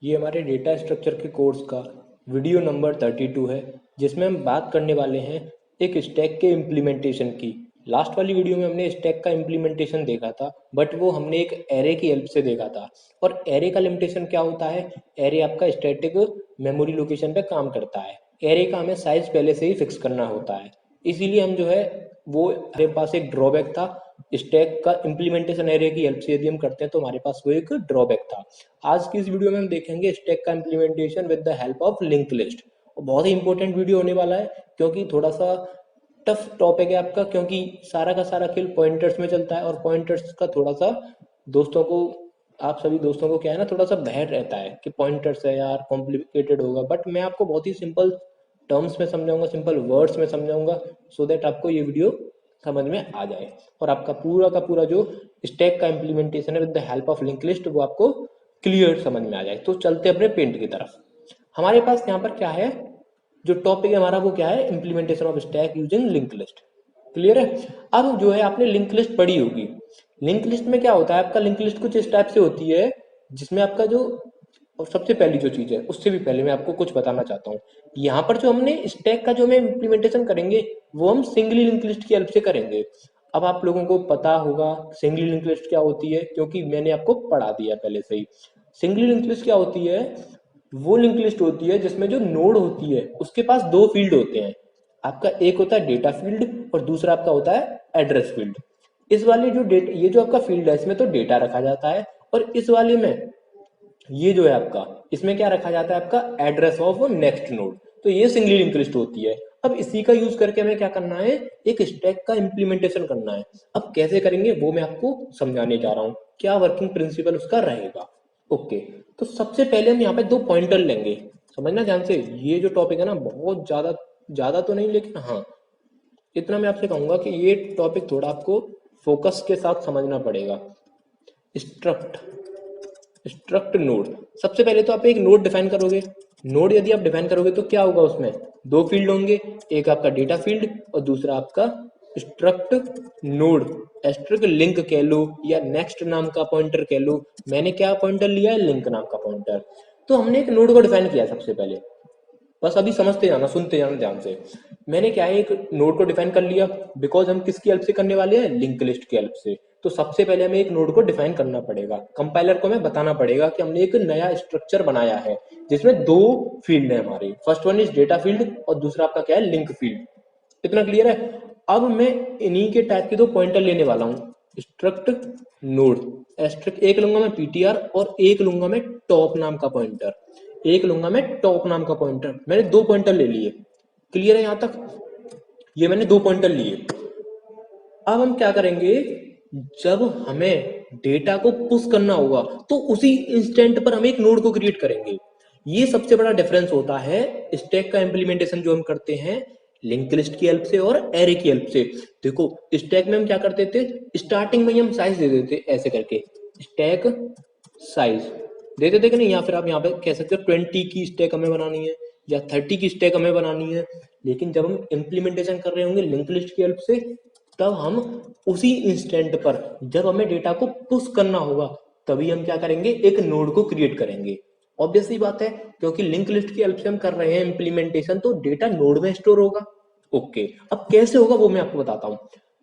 ये हमारे data structure के कोर्स का वीडियो नंबर 32 है, जिसमें हम बात करने वाले हैं एक स्टैक के इम्प्लीमेंटेशन की। लास्ट वाली वीडियो में हमने स्टैक का इम्प्लीमेंटेशन देखा था, बट वो हमने एक एरे की हेल्प से देखा था। और एरे का लिमिटेशन क्या होता है? एरे आपका स्टैटिक मेमोरी लोकेशन पे काम करता है। एरे का हमें साइज पहले से ही फिक्स करना होता है, इसीलिए हम जो है वो हमारे पास एक ड्रॉबैक था। स्टैक का इम्प्लीमेंटेशन एरे की हेल्प से यदि हम करते हैं तो हमारे पास वो एक ड्रॉबैक था। आज की इस वीडियो में हम देखेंगे स्टैक का implementation with the help of link list. बहुत ही इंपॉर्टेंट वीडियो होने वाला है, क्योंकि थोड़ा सा टफ टॉपिक है आपका, क्योंकि सारा का सारा खेल पॉइंटर्स में चलता है और पॉइंटर्स का थोड़ा सा दोस्तों को, आप सभी दोस्तों को क्या है ना, थोड़ा सा भय रहता है कि पॉइंटर्स है यार, कॉम्प्लिकेटेड होगा। बट मैं आपको बहुत ही सिंपल टर्म्स में समझाऊंगा, सिंपल वर्ड्स में समझाऊंगा, सो दैट आपको ये वीडियो समझ में आ जाए और आपका पूरा का पूरा जो स्टैक का इम्प्लीमेंटेशन है with the help of link list वो आपको क्लियर समझ में आ जाए। तो चलते अपने पेंट की तरफ। हमारे पास यहाँ पर क्या है, जो टॉपिक है हमारा वो क्या है, implementation of stack using link list. Clear है? अब जो है आपने लिंक लिस्ट पढ़ी होगी। लिंक लिस्ट में क्या होता है, आपका लिंक लिस्ट कुछ इस टाइप से होती है, जिसमें आपका जो, और सबसे पहली जो चीज है उससे भी पहले मैं आपको कुछ बताना चाहता हूँ। यहाँ पर जो हमने स्टैक का जो हम इम्प्लीमेंटेशन करेंगे वो हम सिंगली लिंक लिस्ट की हेल्प से करेंगे। अब आप लोगों को पता होगा सिंगली लिंक लिस्ट क्या होती है, क्योंकि मैंने आपको पढ़ा दिया पहले से ही। सिंगली लिंक लिस्ट क्या होती है? वो लिंक लिस्ट होती है जिसमें जो नोड होती है उसके पास दो फील्ड होते हैं। आपका एक होता है डेटा फील्ड और दूसरा आपका होता है एड्रेस फील्ड। इस वाले जो डेटा, ये जो आपका फील्ड है इसमें तो डेटा रखा जाता है, और इस वाले में ये जो है आपका, इसमें क्या रखा जाता है, आपका एड्रेस ऑफ नेक्स्ट नोड। तो ये सिंगली लिंक लिस्ट होती है। अब इसी का यूज करके हमें क्या करना है, एक स्टैक का इम्प्लीमेंटेशन करना है। अब कैसे करेंगे वो मैं आपको समझाने जा रहा हूँ, क्या वर्किंग प्रिंसिपल उसका रहेगा। ओके, तो सबसे पहले हम यहाँ पे दो पॉइंटर लेंगे। समझना ध्यान से, ये जो टॉपिक है ना बहुत ज्यादा ज्यादा तो नहीं, लेकिन हाँ इतना मैं आपसे कहूंगा कि ये टॉपिक थोड़ा आपको फोकस के साथ समझना पड़ेगा। Struct, struct node. सबसे पहले तो आप एक नोड डिफाइन करोगे। नोड यदि आप डिफाइन करोगे तो क्या होगा, उसमें दो फील्ड होंगे, एक आपका डेटा फील्ड और दूसरा आपका स्ट्रक्ट नोड। एस्ट्रिक लिंक कह लो या नेक्स्ट नाम का पॉइंटर कह लो। मैंने क्या पॉइंटर लिया है, लिंक नाम का पॉइंटर। तो हमने एक नोड को डिफाइन किया सबसे पहले, बस अभी समझते जाना, सुनते जाना ध्यान से। मैंने क्या है, एक नोड को डिफाइन कर लिया, बिकॉज हम किसकी हेल्प से करने वाले हैं, लिंक लिस्ट की हेल्प से। तो सबसे पहले हमें एक नोड को डिफाइन करना पड़ेगा, कंपाइलर को हमें बताना पड़ेगा कि हमने एक नया स्ट्रक्चर बनाया है जिसमें दो फील्ड है हमारे, first one is data field और दूसरा आपका क्या है, लिंक फील्ड। इतना क्लियर है? अब मैं इन्हीं के टाइप के दो पॉइंटर लेने वाला हूँ, स्ट्रक्ट नोड। एस्ट्रिक एक लूंगा मैं पीटीआर और एक लूंगा मैं टॉप नाम का पॉइंटर। एक लूंगा मैं टॉप नाम का पॉइंटर। मैंने दो पॉइंटर ले लिए। क्लियर है यहां तक? ये मैंने दो पॉइंटर लिए। अब हम क्या करेंगे, जब हमें डेटा को पुश करना होगा तो उसी इंस्टेंट पर हम एक नोड को क्रिएट करेंगे। ये सबसे बड़ा डिफरेंस होता है स्टैक का इम्प्लीमेंटेशन जो हम करते हैं लिंक लिस्ट की हेल्प से और एरे की हेल्प से। देखो स्टैक में हम क्या करते थे, स्टार्टिंग में ही हम साइज दे देते ऐसे करके, स्टैक साइज दे देते कि नहीं, या फिर आप यहाँ पे कह सकते हो 20 की स्टैक हमें बनानी है या 30 की स्टैक हमें बनानी है। लेकिन जब हम इम्प्लीमेंटेशन कर रहे होंगे लिंक लिस्ट की हेल्प से, तब हम उसी इंस्टेंट पर जब हमें डेटा को पुश करना होगा तभी हम क्या करेंगे, एक नोड को क्रिएट करेंगे। ऑब्वियस सी बात है, क्योंकि लिंक लिस्ट की हेल्प से हम कर रहे हैं इम्प्लीमेंटेशन, तो डेटा नोड में स्टोर होगा। ओके, अब कैसे होगा वो मैं आपको बताता हूँ।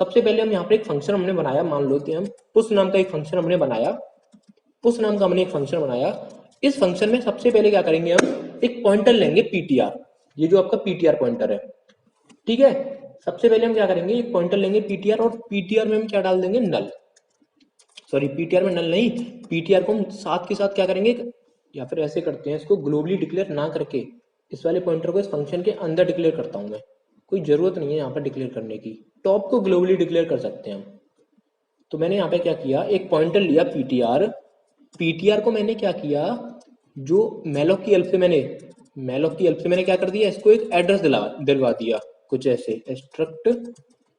सबसे पहले हम यहाँ पे एक फंक्शन हमने बनाया, मान लो कि हम पुश नाम का एक फंक्शन हमने बनाया। पुश नाम का हमने एक फंक्शन बनाया। इस फंक्शन में सबसे पहले क्या करेंगे, हम एक पॉइंटर लेंगे पीटीआर। ये जो आपका पीटीआर पॉइंटर है, ठीक है। सबसे पहले हम क्या करेंगे, एक पॉइंटर लेंगे पीटीआर और पीटीआर में हम क्या डाल देंगे, नल। सॉरी, पीटीआर में नल नहीं, पीटीआर को हम साथ के साथ क्या करेंगे, या फिर ऐसे करते हैं, इसको ग्लोबली डिक्लेयर ना करके इस वाले पॉइंटर को इस फंक्शन के अंदर डिक्लेयर करता हूं मैं। कोई जरूरत नहीं है यहाँ पर डिक्लेयर करने की, टॉप को ग्लोबली डिक्लेयर कर सकते हैं हम। तो मैंने यहाँ पे क्या किया, एक पॉइंटर लिया पीटीआर। पीटीआर को मैंने क्या किया, जो मेलोक की हेल्प से मैंने, मेलोक की हेल्प से मैंने क्या कर दिया, इसको एक एड्रेस दिलवा दिया कुछ ऐसे, स्ट्रक्ट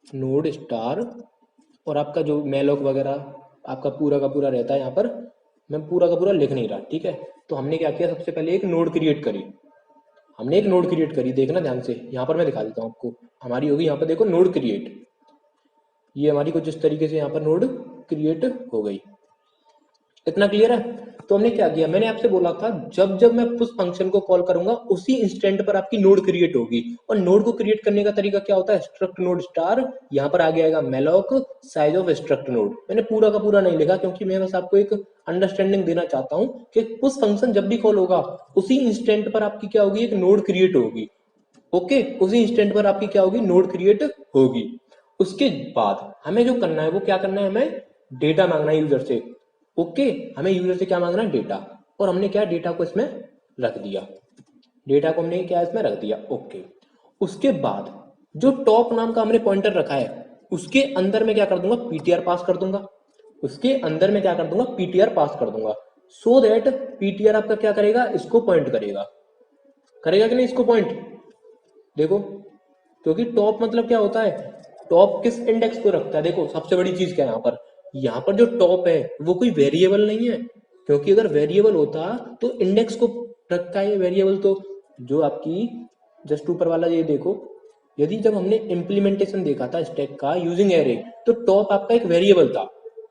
नोड स्टार। और आपका जो मेलोक वगैरह आपका पूरा का पूरा रहता है, यहाँ पर मैं पूरा का पूरा लिख नहीं रहा, ठीक है। तो हमने क्या किया, सबसे पहले एक नोड क्रिएट करी। हमने एक नोड क्रिएट करी, देखना ध्यान से, यहाँ पर मैं दिखा देता हूँ आपको। हमारी होगी यहाँ पर देखो नोड क्रिएट, ये हमारी कुछ इस तरीके से यहाँ पर नोड क्रिएट हो गई। इतना क्लियर है? तो हमने क्या किया, मैंने आपसे बोला था जब जब मैं पुश फंक्शन को कॉल करूंगा उसी इंस्टेंट पर आपकी नोड क्रिएट होगी। और नोड को क्रिएट करने का तरीका क्या होता है, स्ट्रक्ट नोड स्टार, यहाँ पर आगे आएगा malloc size of struct node. मैंने पूरा का पूरा नहीं लिखा क्योंकि मैं बस आपको एक अंडरस्टैंडिंग देना चाहता हूँ कि पुश फंक्शन जब भी कॉल होगा उसी इंस्टेंट पर आपकी क्या होगी, एक नोड क्रिएट होगी। ओके, उसी इंस्टेंट पर आपकी क्या होगी, नोड क्रिएट होगी। उसके बाद हमें जो करना है वो क्या करना है, हमें डेटा मांगना है यूजर से। ओके, हमें यूजर से क्या मांगना है, डेटा। और हमने क्या डेटा को इसमें रख दिया, डेटा को हमने क्या इसमें रख दिया। ओके, उसके बाद जो टॉप नाम का हमने पॉइंटर रखा है उसके अंदर में क्या कर दूंगा, पीटीआर पास कर दूंगा। उसके अंदर में क्या कर दूंगा, पीटीआर पास कर दूंगा। सो दैट पीटीआर आपका क्या करेगा, इसको पॉइंट करेगा। करेगा कि नहीं इसको पॉइंट, देखो, क्योंकि टॉप मतलब क्या होता है, टॉप किस इंडेक्स को रखता है। देखो सबसे बड़ी चीज क्या है यहाँ पर जो टॉप है वो कोई वेरिएबल नहीं है, क्योंकि अगर वेरिएबल होता तो इंडेक्स को रखता है वेरिएबल। तो जो आपकी जस्ट ऊपर वाला ये देखो, यदि जब हमने इम्प्लीमेंटेशन देखा था स्टैक का यूजिंग एरे, तो टॉप आपका एक वेरिएबल था।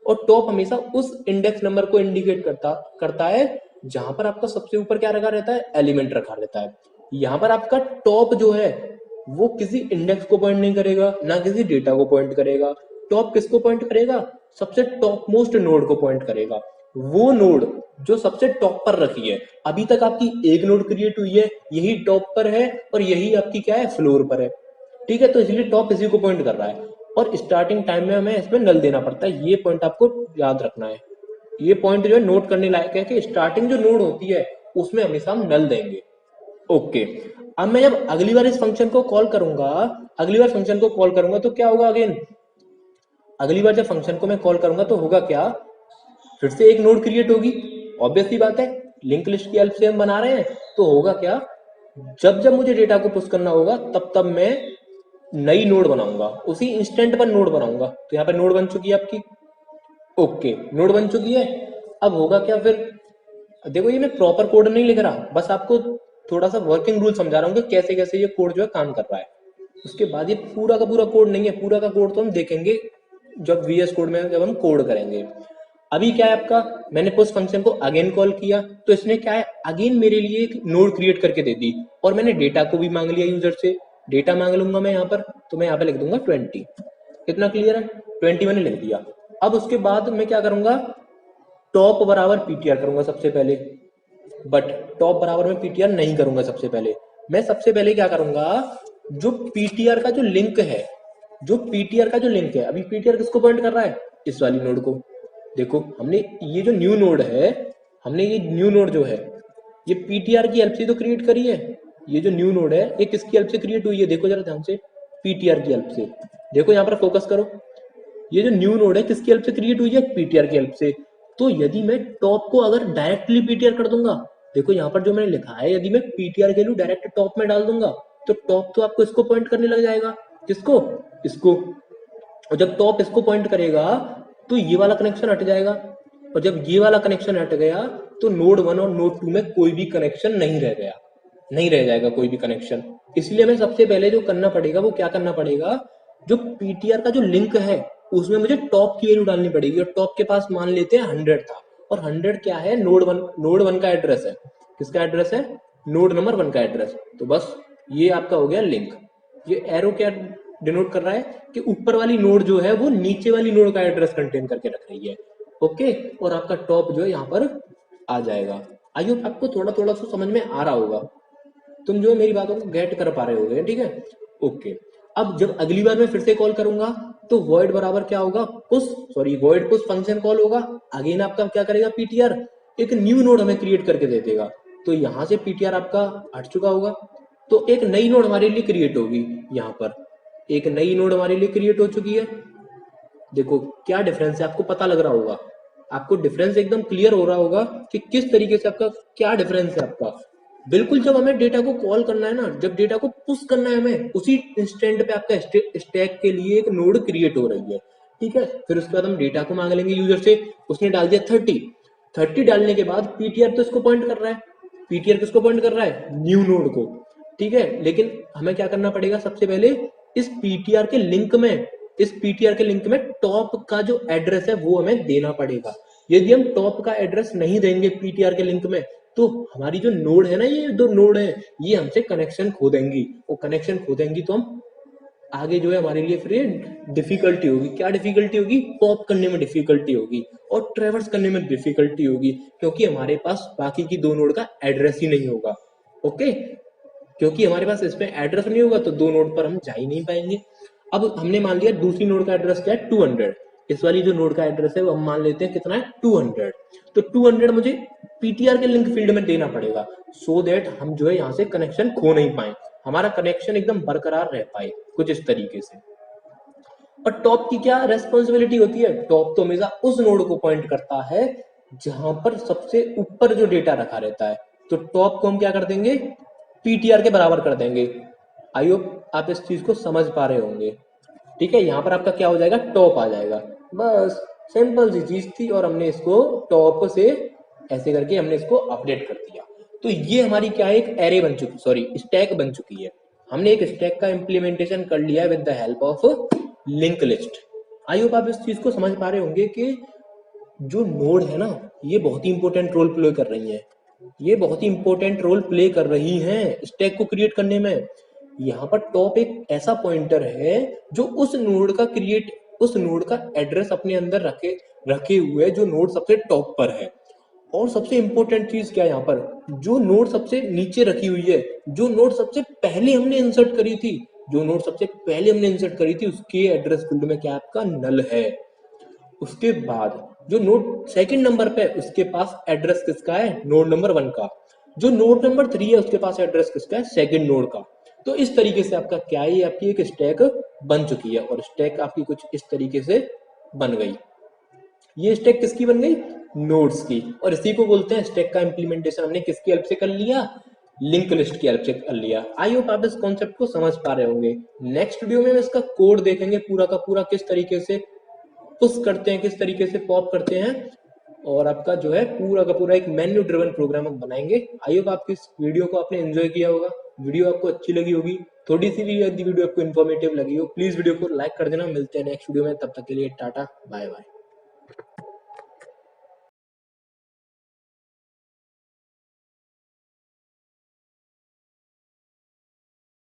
और टॉप हमेशा उस इंडेक्स नंबर को इंडिकेट करता करता है जहां पर आपका सबसे ऊपर क्या रखा रहता है, एलिमेंट रखा रहता है। यहाँ पर आपका टॉप जो है वो किसी इंडेक्स को पॉइंट नहीं करेगा, ना किसी डेटा को पॉइंट करेगा। टॉप किसको पॉइंट करेगा, सबसे टॉप मोस्ट नोड को पॉइंट करेगा। वो नोड जो सबसे टॉप पर रखी है, अभी तक आपकी एक नोड क्रिएट हुई है, यही टॉप पर है और यही आपकी क्या है, फ्लोर पर है। ठीक है, तो इसलिए टॉप इसी को पॉइंट कर रहा है। और स्टार्टिंग टाइम में हमें इसमें नल देना पड़ता है, ये पॉइंट आपको याद रखना है। ये पॉइंट जो है नोट करने लायक है कि स्टार्टिंग जो नोड होती है उसमें हमेशा हम नल देंगे। ओके, अब मैं जब अगली बार इस फंक्शन को कॉल करूंगा, अगली बार फंक्शन को कॉल करूंगा तो क्या होगा, अगेन अगली बार जब फंक्शन को मैं कॉल करूंगा तो होगा क्या, फिर से एक नोड क्रिएट होगी। ऑब्वियस सी बात है, लिंक लिस्ट की हेल्प से हम बना रहे हैं, तो होगा क्या, जब जब मुझे डेटा को पुश करना होगा तब तब मैं नई नोड बनाऊंगा, उसी इंस्टेंट पर नोड बनाऊंगा। तो यहाँ पर नोड बन चुकी है आपकी। ओके, नोड बन चुकी है। अब होगा क्या फिर, देखो ये मैं प्रॉपर कोड नहीं लिख रहा, बस आपको थोड़ा सा वर्किंग रूल समझा रहा हूँ कि कैसे कैसे ये कोड जो है काम कर रहा है। उसके बाद ये पूरा का पूरा कोड नहीं है, पूरा का कोड तो हम देखेंगे जब वीएस कोड में जब हम कोड करेंगे। अभी क्या है आपका, मैंने पुश फंक्शन को अगेन कॉल किया तो इसने क्या है, अगेन मेरे लिए एक नोड क्रिएट करके दे दी। और मैंने डेटा को भी मांग लिया यूजर से, डेटा मांग लूंगा मैं यहाँ पर, तो मैं यहाँ पे लिख दूंगा 20। कितना क्लियर है, 20 मैंने लिख दिया। अब उसके बाद मैं क्या करूंगा, टॉप बराबर पीटीआर करूंगा सबसे पहले। बट टॉप बराबर में पीटीआर नहीं करूंगा सबसे पहले। मैं सबसे पहले क्या करूंगा, जो पीटीआर का जो लिंक है, जो पीटीआर का जो लिंक है, अभी पीटीआर किसको पॉइंट कर रहा है, इस वाली नोड को। देखो हमने ये जो न्यू नोड है, हमने ये न्यू नोड जो है ये पीटीआर की हेल्प से तो क्रिएट करी है। ये जो न्यू नोड है ये किसकी हेल्प से क्रिएट हुई है, देखो जरा ध्यान से, पीटीआर की हेल्प से। देखो यहाँ पर फोकस करो, ये जो न्यू नोड है किसकी हेल्प से क्रिएट हुई है, पीटीआर की हेल्प से। तो यदि मैं टॉप को अगर डायरेक्टली पीटीआर कर दूंगा, देखो यहाँ पर जो मैंने लिखा है, यदि मैं पीटीआर के लिए डायरेक्ट टॉप में डाल दूंगा तो टॉप तो आपको इसको पॉइंट करने लग जाएगा, किसको, इसको। और जब टॉप इसको पॉइंट करेगा तो ये वाला कनेक्शन हट जाएगा। और जब ये वाला कनेक्शन हट गया तो नोड 1 और नोड 2 में कोई भी कनेक्शन नहीं रह गया, नहीं रह जाएगा कोई भी कनेक्शन। इसलिए हमें सबसे पहले जो करना पड़ेगा वो क्या करना पड़ेगा, जो पीटीआर का जो लिंक है उसमें मुझे टॉप की वैल्यू डालनी पड़ेगी। और टॉप के पास मान लेते हैं 100 था, और 100 क्या है, नोड वन का एड्रेस है। किसका एड्रेस है, नोड नंबर 1 का एड्रेस। तो बस ये आपका हो गया लिंक। ये एरो क्या डिनोट कर रहा है कि ऊपर वाली नोड जो है वो नीचे वाली नोड का एड्रेस कंटेन करके रख रही है। ओके, और आपका टॉप जो है यहाँ पर आ जाएगा। आई होप आपको थोड़ा थोड़ा सा समझ में आ रहा होगा, तुम जो है मेरी बातों को गेट कर पा रहे होगे, ठीक है। ओके, अब जब अगली बार मैं फिर से कॉल करूंगा तो void बराबर क्या होगा, push, sorry void push function call होगा। अगेन आपका क्या करेगा, पीटीआर एक न्यू नोड हमें क्रिएट करके दे देगा। तो यहाँ से पीटीआर आपका हट चुका होगा, तो एक नई नोड हमारे लिए क्रिएट होगी। यहाँ पर एक नई नोड हमारे लिए क्रिएट हो चुकी है। देखो क्या डिफरेंस है, आपको पता लग रहा होगा, आपको डिफरेंस एकदम क्लियर हो रहा होगा कि किस तरीके से आपका क्या डिफरेंस है आपका। बिल्कुल जब हमें डेटा को कॉल करना है ना, जब डेटा को पुश करना है हमें, उसी इंस्टेंट पे आपका स्टैक के लिए एक नोड क्रिएट हो रही है, ठीक है। फिर उसके बाद हम डेटा को मांग लेंगे यूजर से, उसने डाल दिया 30 डालने के बाद पीटीआर तो इसको पॉइंट कर रहा है, पीटीआर किसको पॉइंट कर रहा है, न्यू नोड को, ठीक है। लेकिन हमें क्या करना पड़ेगा, सबसे पहले इस पीटीआर के लिंक में, इस पीटीआर के लिंक में टॉप का जो एड्रेस है वो हमें देना पड़ेगा। यदि हम टॉप का एड्रेस नहीं देंगे पीटीआर के लिंक में तो हमारी जो नोड है ना, ये दो नोड है, ये हमसे कनेक्शन खो देंगी, और कनेक्शन खो देंगी तो हम आगे जो है हमारे लिए फिर ये डिफिकल्टी होगी। क्या डिफिकल्टी होगी? पॉप करने में डिफिकल्टी होगी और ट्रेवर्स करने में डिफिकल्टी होगी, क्योंकि हमारे पास बाकी की दो नोड का एड्रेस ही नहीं होगा। ओके, क्योंकि हमारे पास इसमें एड्रेस नहीं होगा तो दो नोड पर हम जा ही नहीं पाएंगे। अब हमने मान लिया दूसरी नोड का एड्रेस क्या है? 200। इस वाली जो नोड का एड्रेस है वो हम मान लेते हैं कितना है? 200। तो 200 मुझे पीटीआर के लिंक फील्ड में देना पड़ेगा, सो दैट हम जो है यहाँ से कनेक्शन खो नहीं पाए, हमारा कनेक्शन एकदम बरकरार रह पाए कुछ इस तरीके से। और टॉप की क्या रेस्पॉन्सिबिलिटी होती है? टॉप तो हमेशा उस नोड को पॉइंट करता है जहां पर सबसे ऊपर जो डेटा रखा रहता है, तो टॉप को हम क्या कर देंगे? पीटीआर के बराबर कर देंगे। आई होप आप इस चीज को समझ पा रहे होंगे। ठीक है, यहाँ पर आपका क्या हो जाएगा? टॉप आ जाएगा। बस सिंपल सी चीज थी और हमने इसको टॉप से ऐसे करके हमने इसको अपडेट कर दिया। तो ये हमारी क्या है? एक एरे बन चुकी, सॉरी स्टैक बन चुकी है। हमने एक स्टैक का इम्प्लीमेंटेशन कर लिया है with the help of link list. I hope आप इस चीज को समझ पा रहे होंगे कि जो नोड है ना, ये बहुत ही इंपॉर्टेंट रोल प्ले कर रही है, ये बहुत ही इंपॉर्टेंट रोल प्ले कर रही हैं स्टैक को क्रिएट करने में। यहाँ पर टॉप एक ऐसा पॉइंटर है जो उस नोड का एड्रेस अपने अंदर रखे हुए जो नोड सबसे टॉप पर है। और सबसे इंपॉर्टेंट चीज क्या है यहाँ पर? जो नोड सबसे नीचे रखी हुई है, जो नोड सबसे पहले हमने इंसर्ट करी थी, उसके एड्रेस फील्ड में क्या आपका नल है। उसके बाद जो नोड सेकंड नंबर पे है उसके पास एड्रेस किसका है? नोड नंबर 1 का। जो नोड नंबर 3 है उसके पास एड्रेस किसका है? सेकंड नोड का। तो इस तरीके से आपका क्या है? आपकी एक स्टैक बन चुकी है और स्टैक आपकी कुछ इस तरीके से बन गई। ये स्टैक किसकी बन गई? नोड्स की। और इसी को बोलते हैं स्टैक का इंप्लीमेंटेशन हमने किसकी हेल्प से कर लिया? लिंक लिस्ट की हेल्प से कर लिया। आई होप आप इस कॉन्सेप्ट को समझ पा रहे होंगे। नेक्स्ट वीडियो में हम इसका कोड देखेंगे पूरा का पूरा, किस तरीके से पुश करते हैं, किस तरीके से पॉप करते हैं, और आपका जो है पूरा का पूरा एक मेन्यू ड्रिवन प्रोग्राम हम बनाएंगे। आई होप आपकी इस वीडियो को आपने एंजॉय किया होगा, वीडियो आपको अच्छी लगी होगी, थोड़ी सी भी यदि वीडियो आपको इन्फॉर्मेटिव लगी हो प्लीज वीडियो को लाइक कर देना। मिलते हैं नेक्स्ट वीडियो में, तब तक के लिए टाटा बाय बाय।